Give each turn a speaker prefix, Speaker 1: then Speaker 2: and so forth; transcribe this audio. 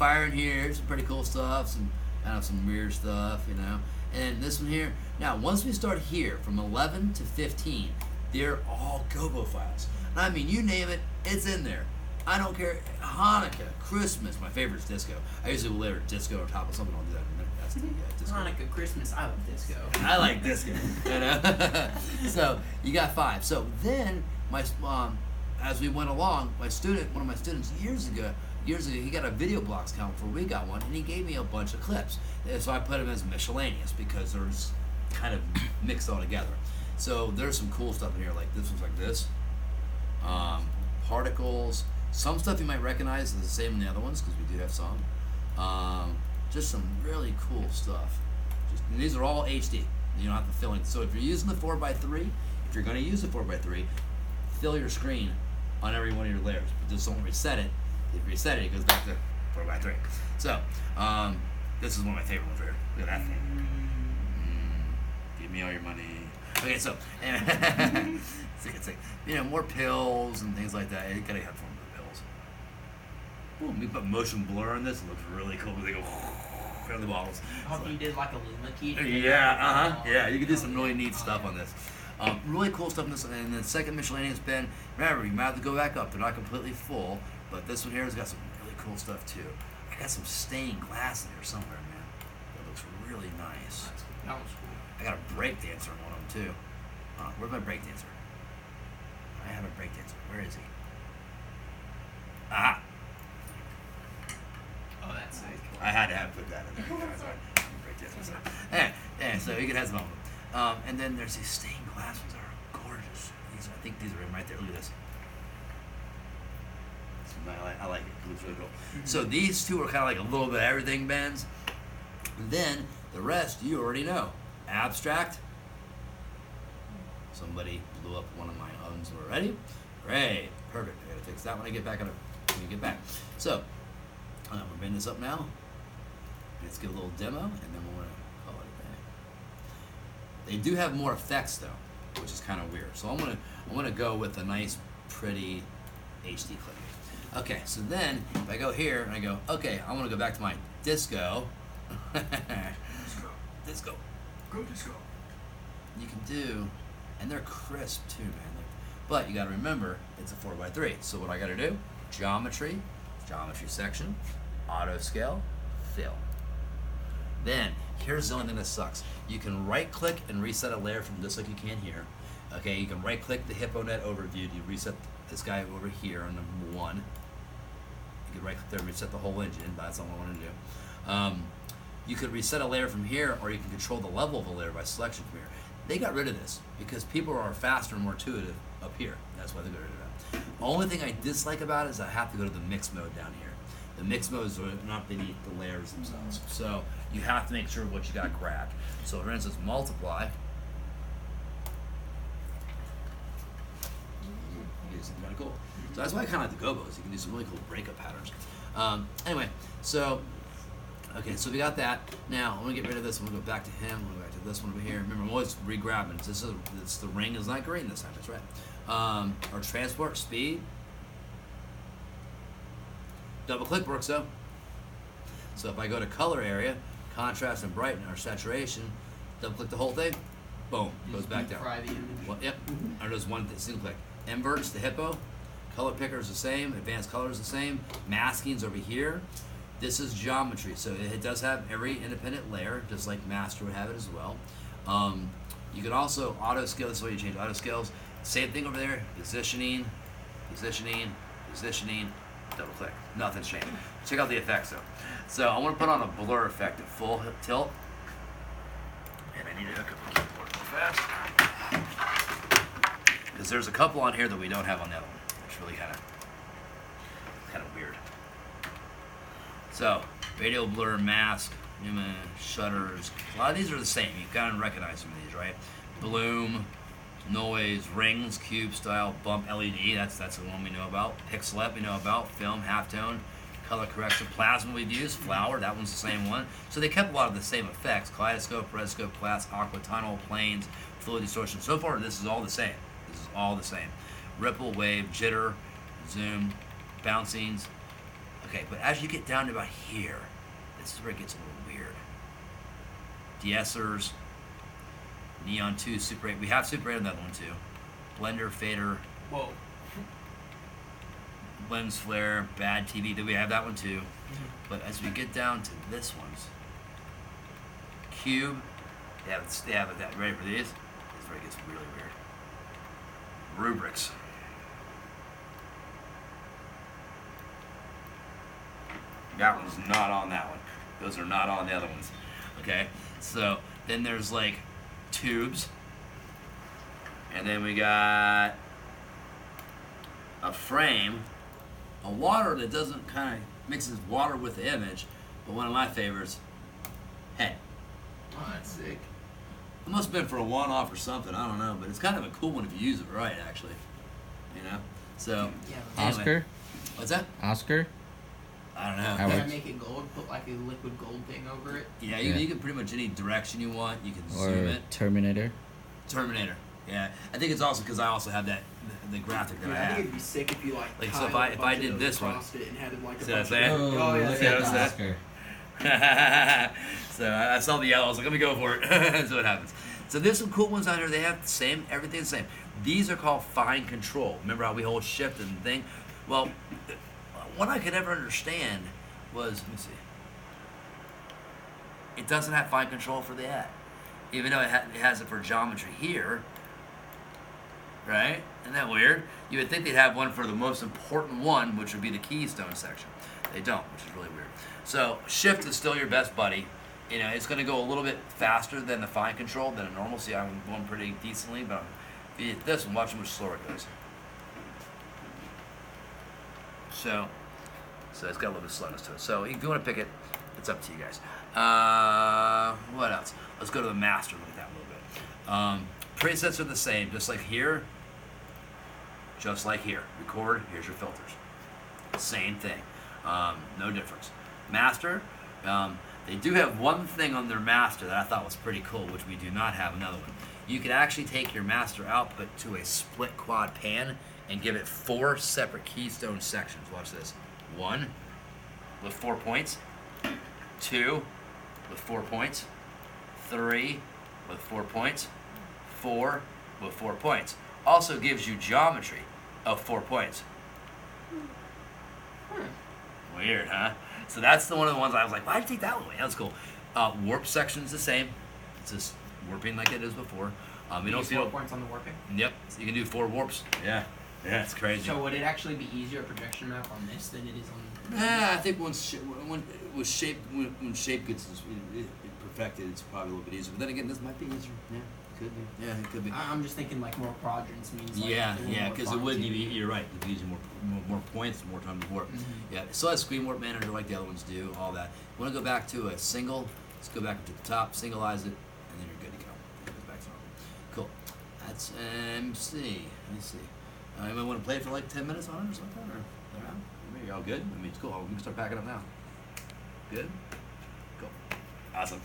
Speaker 1: fire in here, some pretty cool stuff, some kind of some weird stuff, you know. And this one here. Now, once we start here, from 11 to 15, they're all gobo files. I mean, you name it, it's in there. I don't care. Hanukkah, Christmas, my favorite is disco. I usually will layer disco on top of something. I'll do that in a minute. That's the disco.
Speaker 2: Hanukkah, Christmas, I love disco.
Speaker 1: I like disco. You know? So you got 5. So then my as we went along, one of my students years ago, he got a video blocks count before we got one, and he gave me a bunch of clips. And so I put them as miscellaneous because there's kind of mixed all together. So there's some cool stuff in here, like this one's like this. Particles. Some stuff you might recognize is the same in the other ones because we do have some. Just some really cool stuff. And these are all HD. You don't have to fill in. So if you're using the 4x3, if you're going to use the 4x3, fill your screen on every one of your layers. But just don't reset it. If you reset it, it goes back to 4x3. So this is one of my favorite ones right here. Look at that thing. Give me all your money. Okay, so it's like, you know, more pills and things like that. You gotta have fun with the pills. Ooh, we put motion blur on this. It looks really cool. They go around the bottles.
Speaker 2: I hope you did like a Luma key.
Speaker 1: Yeah, yeah. You can do some really neat stuff on this. Really cool stuff in this. And the second miscellaneous bin. Remember, you might have to go back up. They're not completely full, but this one here has got some really cool stuff too. I got some stained glass in here somewhere, man. That looks really nice.
Speaker 2: That was cool.
Speaker 1: I got a break dancer in one of them too. Where's my break dancer? I have a break dancer. Where is he? Aha!
Speaker 2: Oh, that's sick.
Speaker 1: I had to put that in there. Break dancer. So, yeah, so you can have some of them. And then there's these stained glass ones that are gorgeous. I think these are in right there. Look at this. I like it. It looks really cool. Mm-hmm. So these two are kind of like a little bit of everything bends. And then the rest you already know. Abstract. Somebody blew up one of my owns already. Great. Perfect. I gotta fix that when I get back when we get back. So we're bringing this up now. Let's get a little demo and then we're gonna call it a day. They do have more effects though, which is kind of weird. So I'm gonna go with a nice pretty HD clip. Okay, so then if I go here and I go, okay, I want to go back to my disco. Disco.
Speaker 3: Go disco.
Speaker 1: You can do, and they're crisp too, man. But you got to remember, it's a 4x3. So what I got to do? Geometry section, auto scale, fill. Then here's the only thing that sucks. You can right click and reset a layer from just like you can here. Okay, you can right click the HippoNet overview to reset this guy over here on number 1. You could right click there and reset the whole engine, but that's not what I want to do. You could reset a layer from here, or you can control the level of a layer by selection from here. They got rid of this because people are faster and more intuitive up here. That's why they got rid of that. The only thing I dislike about it is I have to go to the mix mode down here. The mix modes are not beneath the layers themselves. So you have to make sure what you got grabbed. So for instance, multiply. You get something kind of cool. So that's why I kind of like the gobos. You can do some really cool breakup patterns. Anyway, so okay, so we got that. Now I'm gonna get rid of this. I'm gonna go back to him. I'm gonna go back to this one over here. Remember, I'm always re-grabbing. The ring is not green this time. That's right. Our transport speed. Double click works though. So if I go to color area, contrast and brighten or saturation, double click the whole thing, boom, goes back down.
Speaker 2: Fry the image.
Speaker 1: Well, yep. Or just one single click. Inverts the hippo. Color picker is the same. Advanced color is the same. Masking's over here. This is geometry, so it does have every independent layer, just like master would have it as well. You can also auto scale. This is the way you change auto scales. Same thing over there. Positioning, positioning, positioning. Double click. Nothing's changed. Check out the effects though. So I want to put on a blur effect at full tilt, and I need to hook up the keyboard real fast because there's a couple on here that we don't have on the other one. It's really kind of weird. So radial blur, mask, shutters. A lot of these are the same. You kind of recognize some of these, right? Bloom, noise, rings, cube style, bump, LED. That's the one we know about. Pixelate we know about. Film, halftone, color correction, plasma we've used. Flower, that one's the same one. So they kept a lot of the same effects. Kaleidoscope, rotoscope, class, aqua, tunnel, planes, fluid distortion. So far, this is all the same. This is all the same. Ripple, wave, jitter, zoom, bouncings. Okay, but as you get down to about here, this is where it gets a little weird. De-essers, Neon 2, Super 8. We have Super 8 on that one too. Blender, fader,
Speaker 2: Whoa.
Speaker 1: lens flare, bad TV. Then we have that one too. But as we get down to this one's cube, they have that ready for these. This is where it gets really weird. Rubrics. That one's not on that one. Those are not on the other ones. Okay? So then there's like tubes. And then we got a frame. A water that doesn't kind of mixes water with the image. But one of my favorites, head.
Speaker 2: Oh, that's sick.
Speaker 1: It must have been for a one-off or something. I don't know. But it's kind of a cool one if you use it right, actually. You know? So,
Speaker 2: Yeah.
Speaker 1: anyway.
Speaker 3: Oscar?
Speaker 1: What's that?
Speaker 3: Oscar?
Speaker 1: I don't know.
Speaker 3: How
Speaker 2: Gotta
Speaker 3: works.
Speaker 2: make it gold, put like a liquid gold thing over it.
Speaker 1: Yeah,
Speaker 3: Yeah.
Speaker 1: you can pretty much any direction you want. You can
Speaker 3: Or
Speaker 1: zoom it.
Speaker 3: Terminator?
Speaker 1: Terminator. Yeah, I think it's also because I also have that the graphic that I
Speaker 2: I think
Speaker 1: have.
Speaker 2: it'd be sick if you like.
Speaker 1: Like, so
Speaker 2: tiled
Speaker 1: if I-
Speaker 2: a
Speaker 1: if
Speaker 2: bunch
Speaker 1: I
Speaker 2: of
Speaker 1: did
Speaker 2: those
Speaker 1: this one-
Speaker 2: across it and had like a
Speaker 1: See what I'm
Speaker 2: bunch
Speaker 1: saying?
Speaker 2: of, oh yeah,
Speaker 3: look
Speaker 1: Yeah,
Speaker 3: at
Speaker 1: what's
Speaker 3: the
Speaker 1: that?
Speaker 3: Oscar.
Speaker 1: So I saw the yellow. I was like, let me go for it. That's what happens. So there's some cool ones out here. They have the same, everything's the same. These are called fine control. Remember how we hold shift and thing? Well, what I could never understand was, let me see. It doesn't have fine control for that. Even though it has it for geometry here. Right? Isn't that weird? You would think they'd have one for the most important one, which would be the keystone section. They don't, which is really weird. So shift is still your best buddy. You know, it's going to go a little bit faster than the fine control than a normal. See, I'm going pretty decently, but if you hit this one, watch how much slower it goes. So it's got a little bit of slowness to it. So if you want to pick it, it's up to you guys. What else? Let's go to the master. Look at that a little bit. Presets are the same, just like here. Just like here. Record, here's your filters. Same thing. No difference. Master, they do have one thing on their master that I thought was pretty cool, which we do not have another one. You can actually take your master output to a split quad pan and give it 4 separate keystone sections. Watch this. 1 with 4 points. 2 with 4 points. 3 with 4 points. 4 with 4 points. Also gives you geometry of 4 points. Weird, huh? So that's one of the ones I was like, why'd you take that one away? That was cool. Warp section's the same. It's just warping like it is before. You don't see
Speaker 2: 4 points on the warping.
Speaker 1: Yep. So you can do 4 warps. Yeah. Yeah, it's crazy.
Speaker 2: So would it actually be easier projection map on this than it is on?
Speaker 1: I think when shape gets perfected, it's probably a little bit easier. But then again, this might be easier. Yeah, it could be. Yeah, it could be.
Speaker 2: I'm just thinking like more quadrants means. Like
Speaker 1: Yeah,
Speaker 2: a little
Speaker 1: yeah,
Speaker 2: more
Speaker 1: because it would be.
Speaker 2: fine-tuned.
Speaker 1: You're right. It gives you more points, more time to warp. Yeah, it still has screen warp manager like the other ones do. All that. You want to go back to a single? Let's go back to the top, singleize it, and then you're good to go. It goes back to normal. Cool. That's MC. Let me see. You might want to play it for like 10 minutes on it or something, or maybe all good. I mean, it's cool. We can start packing up now. Good. Cool. Awesome.